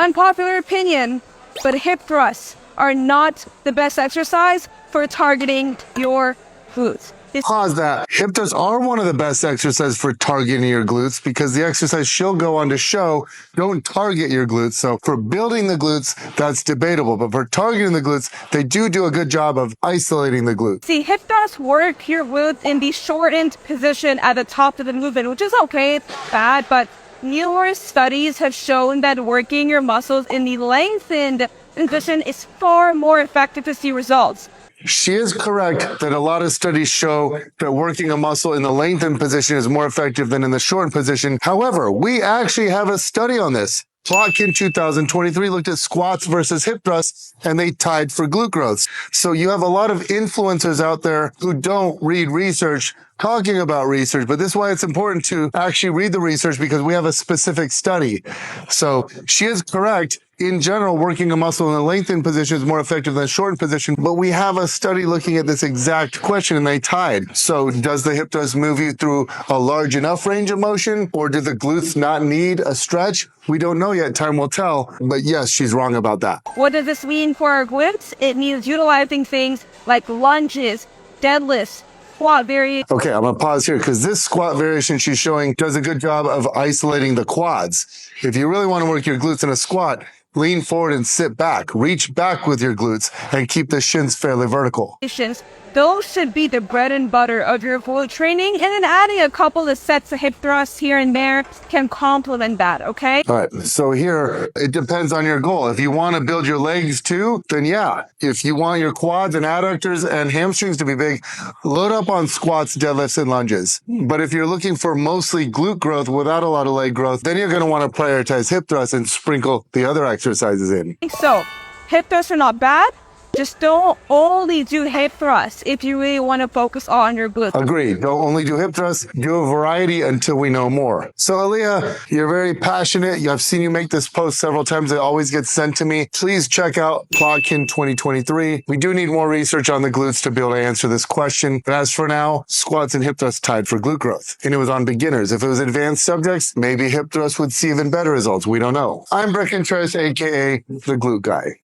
unpopular opinion, but hip thrusts are not the best exercise for targeting your glutes. Pause that. Hip thrusts are one of the best exercises for targeting your glutes because the exercise she'll go on to show don't target your glutes. So for building the glutes, that's debatable. But for targeting the glutes, they do a good job of isolating the glutes. See, hip thrusts work your glutes in the shortened position at the top of the movement, which is okay, it's bad, but numerous studies have shown that working your muscles in the lengthened position is far more effective to see results. She is correct that a lot of studies show that working a muscle in the lengthened position is more effective than in the shortened position. However, we actually have a study on this. Plotkin 2023 looked at squats versus hip thrusts, and they tied for glute growth. So you have a lot of influencers out there who don't read research talking about research, but this is why it's important to actually read the research because we have a specific study. So she is correct. In general, working a muscle in a lengthened position is more effective than a shortened position, but we have a study looking at this exact question and they tied. So does the hip thrust move you through a large enough range of motion, or do the glutes not need a stretch? We don't know yet. Time will tell. But yes, she's wrong about that. What does this mean for our glutes? It means utilizing things like lunges, deadlifts, squat variation. Okay, I'm going to pause here because this squat variation she's showing does a good job of isolating the quads. If you really want to work your glutes in a squat, lean forward and sit back. Reach back with your glutes and keep the shins fairly vertical. Those should be the bread and butter of your glute training, and then adding a couple of sets of hip thrusts here and there can complement that, okay? All right, so here, it depends on your goal. If you want to build your legs too, then yeah. If you want your quads and adductors and hamstrings to be big, load up on squats, deadlifts, and lunges. But if you're looking for mostly glute growth without a lot of leg growth, then you're going to want to prioritize hip thrusts and sprinkle the other exercises in. So, hip thrusts are not bad. Just don't only do hip thrusts if you really want to focus on your glutes. Agreed. Don't only do hip thrusts. Do a variety until we know more. So, Aaliyah, you're very passionate. I've seen you make this post several times. It always gets sent to me. Please check out Plotkin 2023. We do need more research on the glutes to be able to answer this question. But as for now, squats and hip thrusts tied for glute growth. And it was on beginners. If it was advanced subjects, maybe hip thrusts would see even better results. We don't know. I'm Bret Contreras, a.k.a. the Glute Guy.